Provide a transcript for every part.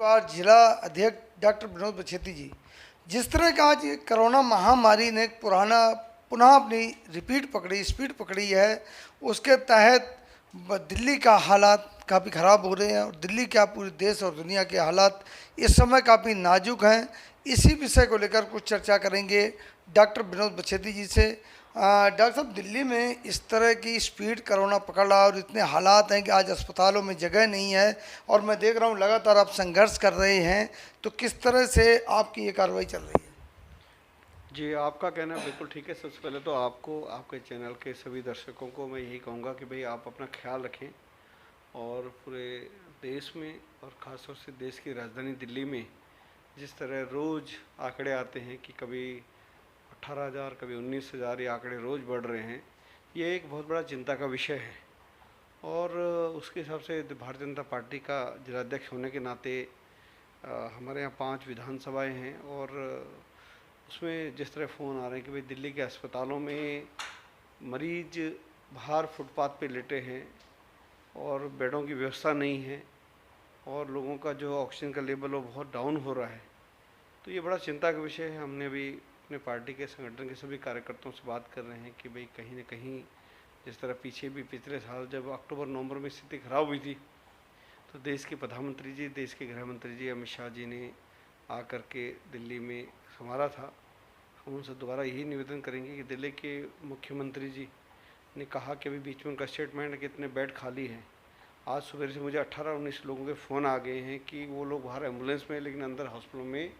और जिला अध्यक्ष डॉक्टर विनोद बछेती जी, जिस तरह का आज ये कोरोना महामारी ने पुराना पुनः अपनी स्पीड पकड़ी है, उसके तहत दिल्ली का हालात काफ़ी ख़राब हो रहे हैं और दिल्ली क्या पूरे देश और दुनिया के हालात इस समय काफ़ी नाजुक हैं। इसी विषय को लेकर कुछ चर्चा करेंगे डॉक्टर विनोद बछेती जी से। डॉक्टर साहब, दिल्ली में इस तरह की स्पीड कोरोना पकड़ रहा है और इतने हालात हैं कि आज अस्पतालों में जगह नहीं है और मैं देख रहा हूँ लगातार आप संघर्ष कर रहे हैं, तो किस तरह से आपकी ये कार्रवाई चल रही है? जी, आपका कहना बिल्कुल ठीक है। सबसे पहले तो आपको, आपके चैनल के सभी दर्शकों को मैं यही कहूँगा कि भाई आप अपना ख्याल रखें और पूरे देश में और ख़ासतौर से देश की राजधानी दिल्ली में जिस तरह रोज़ आंकड़े आते हैं कि कभी 18,000 कभी 19,000 ये आंकड़े रोज़ बढ़ रहे हैं, ये एक बहुत बड़ा चिंता का विषय है। और उसके हिसाब से भारतीय जनता पार्टी का जिलाध्यक्ष होने के नाते हमारे यहाँ 5 विधानसभाएँ हैं और उसमें जिस तरह फ़ोन आ रहे हैं कि भाई दिल्ली के अस्पतालों में मरीज बाहर फुटपाथ पे लेटे हैं और बेडों की व्यवस्था नहीं है और लोगों का जो ऑक्सीजन का लेवल वो बहुत डाउन हो रहा है, तो ये बड़ा चिंता का विषय है। हमने अभी अपने पार्टी के संगठन के सभी कार्यकर्ताओं से बात कर रहे हैं कि भाई कहीं ना कहीं जिस तरह पीछे भी पिछले साल जब अक्टूबर नवंबर में स्थिति खराब हुई थी, तो देश के प्रधानमंत्री जी, देश के गृह मंत्री जी अमित शाह जी ने आकर के दिल्ली में संभाला था। हम उनसे दोबारा यही निवेदन करेंगे कि दिल्ली के मुख्यमंत्री जी ने कहा कि अभी बीच में उनका स्टेटमेंट है कि इतने बेड खाली हैं। आज सुबह से मुझे 18-19 लोगों के फ़ोन आ गए हैं कि वो लोग बाहर एम्बुलेंस में, लेकिन अंदर हॉस्पिटलों में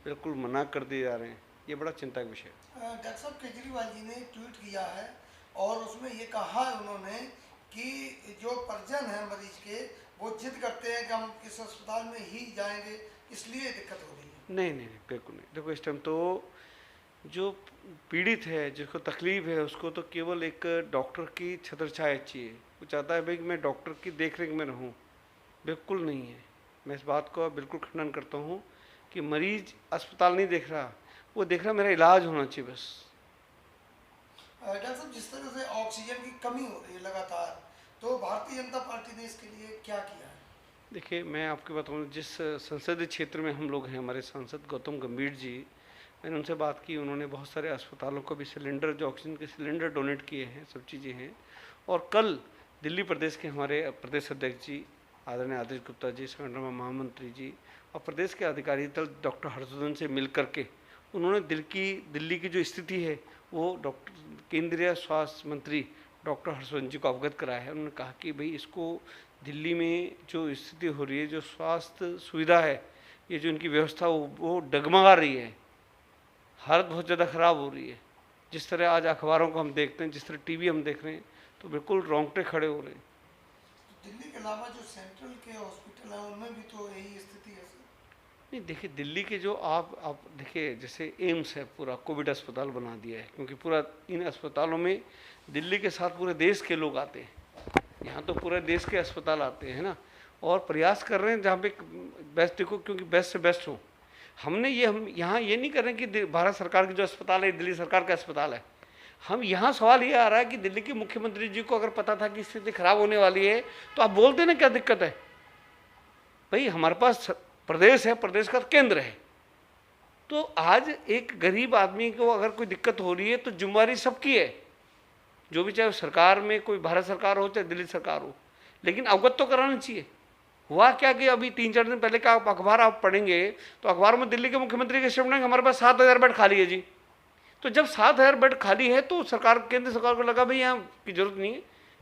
बिल्कुल मना कर दिए जा रहे हैं। ये बड़ा चिंता का विषय है। डॉक्टर साहब, केजरीवाल जी ने ट्वीट किया है और उसमें ये कहा है उन्होंने कि जो परिजन है मरीज के, वो जिद करते हैं कि हम इस अस्पताल में ही जाएंगे, इसलिए दिक्कत हो रही है। नहीं नहीं नहीं, बिल्कुल नहीं। देखो, इस टाइम तो जो पीड़ित है, जिसको तकलीफ है, उसको तो केवल एक डॉक्टर की छत्रछाया चाहिए। वो चाहता है भाई कि मैं डॉक्टर की देखरेख में रहूं। बिल्कुल नहीं है। मैं इस बात को बिल्कुल खंडन करता हूं कि मरीज अस्पताल नहीं देख रहा, वो देख रहा मेरा इलाज होना चाहिए बस। डॉक्टर साहब, जिस तरह से ऑक्सीजन की कमी हो रही है लगातार, तो भारतीय जनता पार्टी ने इसके लिए क्या किया है? देखिए, मैं आपको बताऊँ, जिस संसदीय क्षेत्र में हम लोग हैं, हमारे सांसद गौतम गंभीर जी, मैंने उनसे बात की। उन्होंने बहुत सारे अस्पतालों को भी सिलेंडर, जो ऑक्सीजन के सिलेंडर डोनेट किए हैं, सब चीज़ें हैं। और कल दिल्ली प्रदेश के हमारे प्रदेश अध्यक्ष जी आदरणीय आदित्य गुप्ता जी, संगठन महामंत्री जी और प्रदेश के अधिकारी दल डॉक्टर हर्षवर्धन से मिल करके उन्होंने दिल्ली की जो स्थिति है वो केंद्रीय स्वास्थ्य मंत्री डॉक्टर हर्षवर्धन जी को अवगत कराया है। उन्होंने कहा कि भाई इसको दिल्ली में जो स्थिति हो रही है, जो स्वास्थ्य सुविधा है, ये जो इनकी व्यवस्था वो डगमगा रही है, हालत बहुत ज़्यादा ख़राब हो रही है। जिस तरह आज अखबारों को हम देखते हैं, जिस तरह टीवी हम देख रहे हैं, तो बिल्कुल रोंगटे खड़े हो रहे हैं। तो दिल्ली के अलावा जो सेंट्रल के हॉस्पिटल हैं उनमें भी तो यही स्थिति है सर? नहीं, देखिए, दिल्ली के जो आप देखिए, जैसे एम्स है, पूरा कोविड अस्पताल बना दिया है, क्योंकि पूरा इन अस्पतालों में दिल्ली के साथ पूरे देश के लोग आते हैं। यहाँ तो पूरे देश के अस्पताल आते हैं ना, और प्रयास कर रहे हैं जहाँ पे बेस्ट देखो, क्योंकि बेस्ट से बेस्ट हो। हम यहाँ ये नहीं कर रहे हैं कि भारत सरकार की जो अस्पताल है दिल्ली सरकार का अस्पताल है। हम यहाँ सवाल ये आ रहा है कि दिल्ली के मुख्यमंत्री जी को अगर पता था कि स्थिति खराब होने वाली है, तो आप बोलते ना, क्या दिक्कत है भाई? हमारे पास प्रदेश है, प्रदेश का केंद्र है, तो आज एक गरीब आदमी को अगर कोई दिक्कत हो रही है तो जिम्मेवारी सबकी है, जो भी, चाहे सरकार में कोई भारत सरकार हो चाहे दिल्ली सरकार हो, लेकिन अवगत तो कराना चाहिए। हुआ क्या कि अभी 3-4 दिन पहले का अखबार आप पढ़ेंगे तो अखबार में दिल्ली के मुख्यमंत्री के स्टेटमेंट, हमारे पास 7,000 बेड खाली है जी। तो जब 7,000 बेड खाली है तो केंद्र सरकार को लगा भाई यहाँ की जरूरत नहीं है,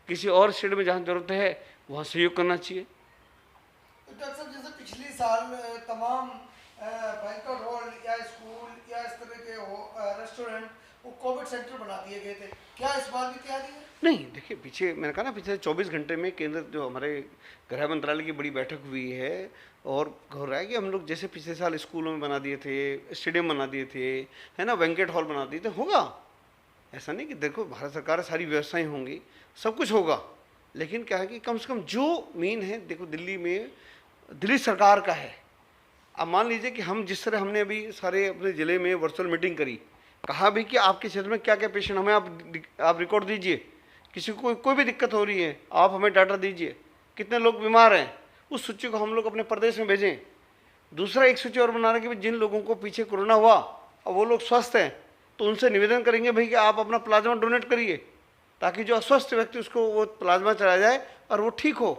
किसी और स्टेट में जहाँ जरूरत है वहाँ सहयोग करना चाहिए। तो डॉक्टर साहब, जैसे पिछले साल तमाम बैंक्वेट हॉल या स्कूल या इस तरह के रेस्टोरेंट वो कोविड सेंटर बना दिए गए थे, क्या इस बार भी तैयारी है? नहीं, देखिए, पीछे मैंने कहा ना, पिछले 24 घंटे में केंद्र, जो हमारे गृह मंत्रालय की बड़ी बैठक हुई है और हो रहा है कि हम लोग जैसे पिछले साल स्कूलों में बना दिए थे, स्टेडियम बना दिए थे, है ना, बैंक्वेट हॉल बना दिए थे, होगा। ऐसा नहीं कि देखो, भारत सरकार सारी व्यवस्थाएं होंगी, सब कुछ होगा, लेकिन क्या है कि कम से कम जो मेन है, देखो, दिल्ली में दिल्ली सरकार का है। अब मान लीजिए कि हम जिस तरह हमने अभी सारे अपने ज़िले में वर्चुअल मीटिंग करी, कहा भी कि आपके क्षेत्र में क्या क्या पेशेंट, हमें आप रिकॉर्ड दीजिए, किसी को कोई भी दिक्कत हो रही है आप हमें डाटा दीजिए, कितने लोग बीमार हैं, उस सूची को हम लोग अपने प्रदेश में भेजें। दूसरा एक सूची और बना रहे हैं कि भाई जिन लोगों को पीछे कोरोना हुआ और वो लोग स्वस्थ हैं, तो उनसे निवेदन करेंगे भाई कि आप अपना प्लाज्मा डोनेट करिए, ताकि जो अस्वस्थ व्यक्ति उसको वो प्लाज्मा चला जाए और वो ठीक हो।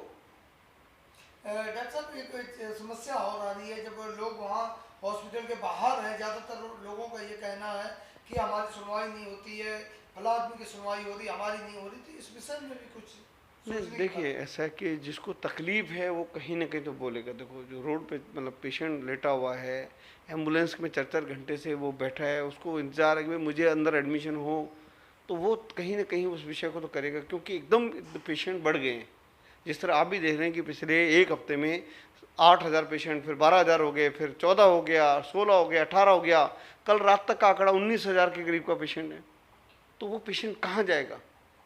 डॉक्टर साहब एक समस्या और आ रही है, जब लोग वहाँ हॉस्पिटल के बाहर हैं, ज़्यादातर लोगों का ये कहना है कि हमारी सुनवाई नहीं होती है, भला आदमी की सुनवाई हो रही, हमारी नहीं हो रही, तो इस विषय में भी कुछ नहीं सोचने की देखिए, ऐसा है कि जिसको तकलीफ है वो कहीं ना कहीं तो बोलेगा। देखो जो रोड पे मतलब पेशेंट लेटा हुआ है, एम्बुलेंस में 4-4 घंटे से वो बैठा है, उसको इंतजार है कि भाई मुझे अंदर एडमिशन हो, तो वो कहीं ना कहीं उस विषय को तो करेगा, क्योंकि एकदम पेशेंट बढ़ गए हैं। जिस तरह आप भी देख रहे हैं कि पिछले एक हफ्ते में 8,000 पेशेंट, फिर 12,000 हो गए, फिर 14 हो गया, 16 हो गया, 18 हो गया, कल रात तक का आंकड़ा 19,000 के करीब का पेशेंट है। तो वो पेशेंट कहाँ जाएगा?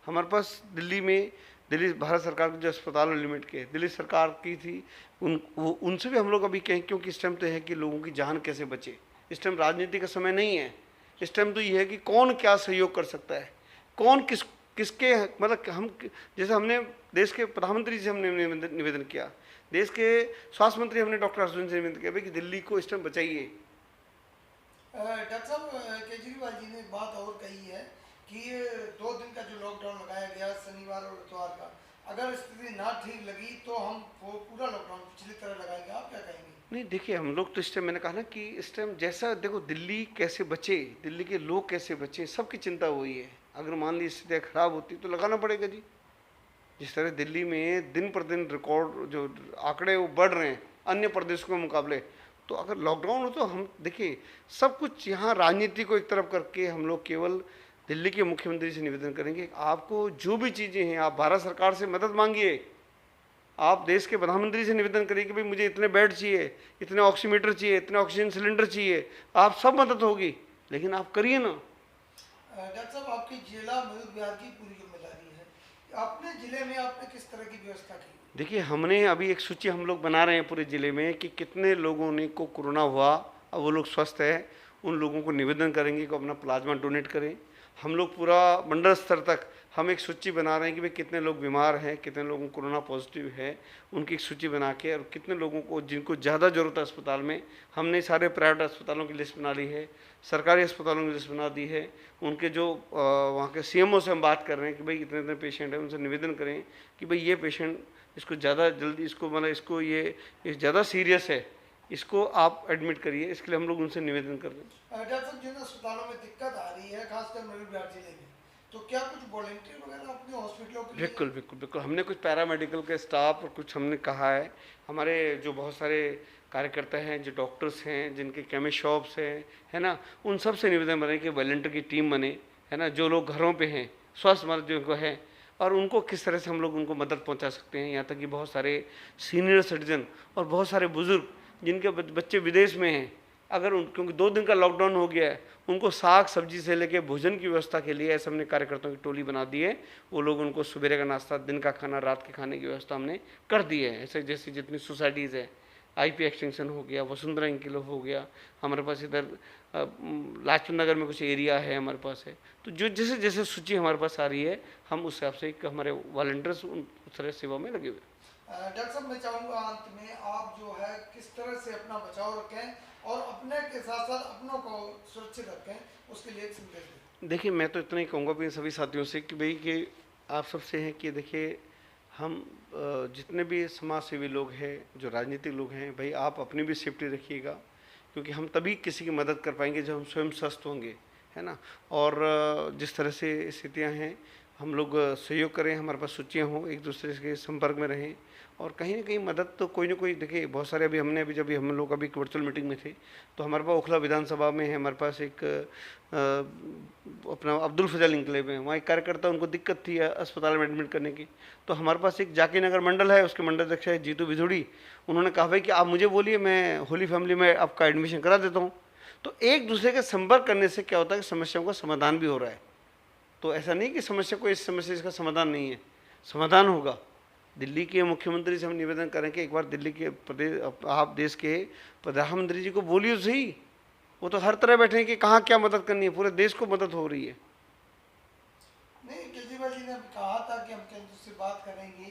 हमारे पास दिल्ली में, दिल्ली भारत सरकार के जो अस्पताल लिमिट के दिल्ली सरकार की थी, उनसे भी हम लोग अभी कहें, क्योंकि इस टाइम तो है कि लोगों की जान कैसे बचे। इस टाइम राजनीति का समय नहीं है, इस टाइम तो ये है कि कौन क्या सहयोग कर सकता है, कौन किसके मतलब हम, जैसे हमने देश के प्रधानमंत्री से हमने निवेदन किया, देश के स्वास्थ्य मंत्री हमने डॉक्टर हर्षवर्धन से निवेदन किया भाई कि दिल्ली को इस टाइम बचाइए। डॉक्टर साहब केजरीवाल जी ने एक बात और कही है कि ये 2 दिन का जो लॉकडाउन लगाया गया शनिवार और इतवार का, अगर स्थिति ना ठीक लगी तो हम वो पूरा लॉकडाउन पिछली तरह लगाएंगे। आप क्या कहेंगे? नहीं देखिए, हम लोग तो इस टाइम, मैंने कहा ना कि इस टाइम जैसा देखो दिल्ली कैसे बचे, दिल्ली के लोग कैसे बचे, सबकी चिंता हुई है। अगर मान ली स्थितियाँ खराब होती तो लगाना पड़ेगा जी। जिस तरह दिल्ली में दिन पर दिन रिकॉर्ड जो आंकड़े वो बढ़ रहे हैं अन्य प्रदेशों के मुकाबले, तो अगर लॉकडाउन हो तो हम देखिए सब कुछ यहाँ राजनीति को एक तरफ करके हम लोग केवल दिल्ली के मुख्यमंत्री से निवेदन करेंगे, आपको जो भी चीज़ें हैं आप भारत सरकार से मदद मांगिए। आप देश के प्रधानमंत्री से निवेदन करिए कि भाई मुझे इतने बेड चाहिए, इतने ऑक्सीमीटर चाहिए, इतने ऑक्सीजन सिलेंडर चाहिए, आप सब मदद होगी, लेकिन आप करिए ना। डॉक्टर साहब आपकी जिला मदद विहार की पूरी जिम्मेदारी है, अपने जिले में आपने किस तरह की व्यवस्था की? देखिए, हमने अभी एक सूची हम लोग बना रहे हैं पूरे ज़िले में कि कितने लोगों ने को कोरोना हुआ और वो लोग स्वस्थ है, उन लोगों को निवेदन करेंगे कि अपना प्लाज्मा डोनेट करें। हम लोग पूरा मंडल स्तर तक हम एक सूची बना रहे हैं कि भाई कितने लोग बीमार हैं, कितने लोगों को कोरोना पॉजिटिव है, उनकी एक सूची बना के, और कितने लोगों को जिनको ज़्यादा ज़रूरत है अस्पताल में, हमने सारे प्राइवेट अस्पतालों की लिस्ट बना ली है, सरकारी अस्पतालों की लिस्ट बना दी है। उनके जो वहाँ के सीएमओ से हम बात कर रहे हैं कि भाई इतने इतने पेशेंट हैं, उनसे निवेदन करें कि भाई ये पेशेंट, इसको ज़्यादा जल्दी, इसको मतलब इसको ये ज़्यादा सीरियस है, इसको आप एडमिट करिए। इसके लिए हम लोग उनसे निवेदन कर रहे हैं। डॉक्टर साहब जिन अस्पतालों में दिक्कत आ रही है खासकर मयूर बिहार जिले में, तो क्या कुछ वॉलंटियर वगैरह अपने हॉस्पिटलों के लिए? बिल्कुल बिल्कुल बिल्कुल, हमने कुछ पैरामेडिकल के स्टाफ और कुछ हमने कहा है, हमारे जो बहुत सारे कार्यकर्ता हैं, जो डॉक्टर्स हैं, जिनके केमिस्ट शॉप्स हैं, है ना, उन सब से निवेदन बने कि वॉलंटियर की टीम बने, है ना, जो लोग घरों पे हैं, स्वस्थ मर्द जिनको है, और उनको किस तरह से हम लोग उनको मदद पहुंचा सकते हैं। यहाँ तक कि बहुत सारे सीनियर सिटीजन और बहुत सारे बुजुर्ग जिनके बच्चे विदेश में हैं, अगर क्योंकि 2 दिन का लॉकडाउन हो गया है, उनको साग सब्जी से लेके भोजन की व्यवस्था के लिए ऐसे हमने कार्यकर्ताओं की टोली बना दी है। वो लोग उनको सुबह का नाश्ता, दिन का खाना, रात के खाने की व्यवस्था हमने कर दी है। ऐसे जैसे जितनी सोसाइटीज़ है, आईपी एक्सटेंशन हो गया, वसुंधरा इंक्लेव हो गया, हमारे पास इधर लाजपत नगर में कुछ एरिया है हमारे पास है, तो जो जैसे जैसे सूची हमारे पास आ रही है, हम उस हिसाब से हमारे वॉलंटियर्स उस तरह सेवा में लगे हुए। डॉक्टर साहब मैं चाहूँगा अंत में आप जो है किस तरह से अपना बचाव रखें और अपने के साथ साथ अपनों को सुरक्षित रखें, उसके लिए एक संदेश दें। देखिए, मैं तो इतना ही कहूँगा अपने सभी साथियों से कि भाई कि आप सबसे हैं कि देखिए हम जितने भी समाज सेवी लोग हैं, जो राजनीतिक लोग हैं, भाई आप अपनी भी सेफ्टी रखिएगा, क्योंकि हम तभी किसी की मदद कर पाएंगे जब हम स्वयं स्वस्थ होंगे, है ना। और जिस तरह से स्थितियाँ हैं, हम लोग सहयोग करें, हमारे पास सूचियाँ हों, एक दूसरे के संपर्क में रहें, और कहीं ना कहीं मदद तो कोई ना कोई, देखिए बहुत सारे अभी हमने जब हम लोग अभी वर्चुअल मीटिंग में थे, तो हमारे पास ओखला विधानसभा में है, हमारे पास एक अपना अब्दुल फजल इंक्लेव है, वहाँ एक कार्यकर्ता, उनको दिक्कत थी अस्पताल में एडमिट करने की, तो हमारे पास एक जाकी नगर मंडल है, उसके मंडल अध्यक्ष है जीतू भिधोड़ी, उन्होंने कहा भाई कि आप मुझे बोलिए, मैं होली फैमिली में आपका एडमिशन करा देता हूँ। तो एक दूसरे के संपर्क करने से क्या होता है कि समस्याओं का समाधान भी हो रहा है। तो ऐसा नहीं कि समस्या को, इस समस्या इसका समाधान नहीं है, समाधान होगा। दिल्ली के मुख्यमंत्री से हम निवेदन करें कि एक बार दिल्ली के प्रदेश, आप देश के प्रधानमंत्री जी को बोलिए सही, वो तो हर तरह बैठे हैं कि कहाँ क्या मदद करनी है, पूरे देश को मदद हो रही है। नहीं, केजरीवाल जी ने कहा था कि हम केंद्र से बात करेंगे,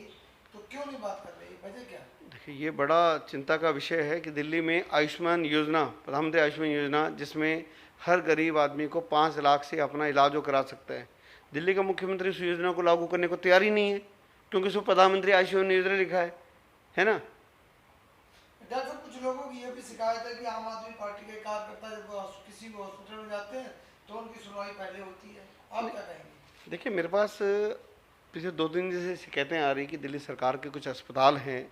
तो क्यों नहीं बात कर रहे, वजह क्या? देखिए, ये बड़ा चिंता का विषय है कि दिल्ली में आयुष्मान योजना, प्रधानमंत्री आयुष्मान योजना, जिसमें हर गरीब आदमी को 5 लाख से अपना इलाज वो करा सकता है। दिल्ली का मुख्यमंत्री उस योजना को लागू करने को तैयार ही नहीं है, क्योंकि उसमें प्रधानमंत्री आयुष्मान योजना लिखा है ना। डॉक्टर साहब, कुछ लोगों की ये भी शिकायत है कि आम आदमी पार्टी के कार्यकर्ता जब वो किसी भी हॉस्पिटल में जाते हैं तो उनकी सुनवाई पहले होती है, आप क्या कहेंगे? देखिए, मेरे पास पिछले 2 दिन से शिकायतें आ रही कि दिल्ली सरकार के कुछ अस्पताल हैं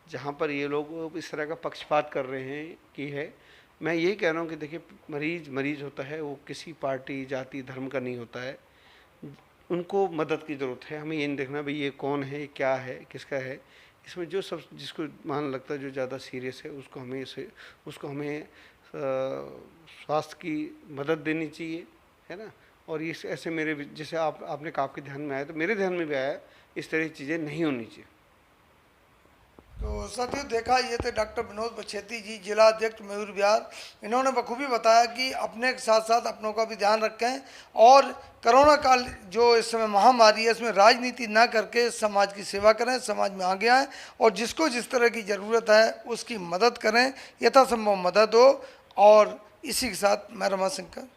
जहाँ पर ये लोग इस तरह का पक्षपात कर रहे हैं कि है। मैं यही कह रहा हूँ कि देखिए, मरीज मरीज होता है, वो किसी पार्टी, जाति, धर्म का नहीं होता है। उनको मदद की ज़रूरत है। हमें ये नहीं देखना भाई ये कौन है, क्या है, किसका है। इसमें जो सब जिसको मान लगता है जो ज़्यादा सीरियस है उसको हमें स्वास्थ्य की मदद देनी चाहिए, है ना। और इस ऐसे जैसे आपने कहा आपके ध्यान में आया, तो मेरे ध्यान में भी आया, इस तरह की चीज़ें नहीं होनी चाहिए। तो साथियों, देखा ये थे डॉक्टर विनोद बछेती जी, जिला अध्यक्ष मयूर विहार। इन्होंने बखूबी बताया कि अपने के साथ साथ अपनों का भी ध्यान रखें और कोरोना काल जो इस समय महामारी है इसमें राजनीति ना करके समाज की सेवा करें, समाज में आगे आएँ और जिसको जिस तरह की ज़रूरत है उसकी मदद करें, यथासंभव मदद हो। और इसी के साथ मैं रमाशंकर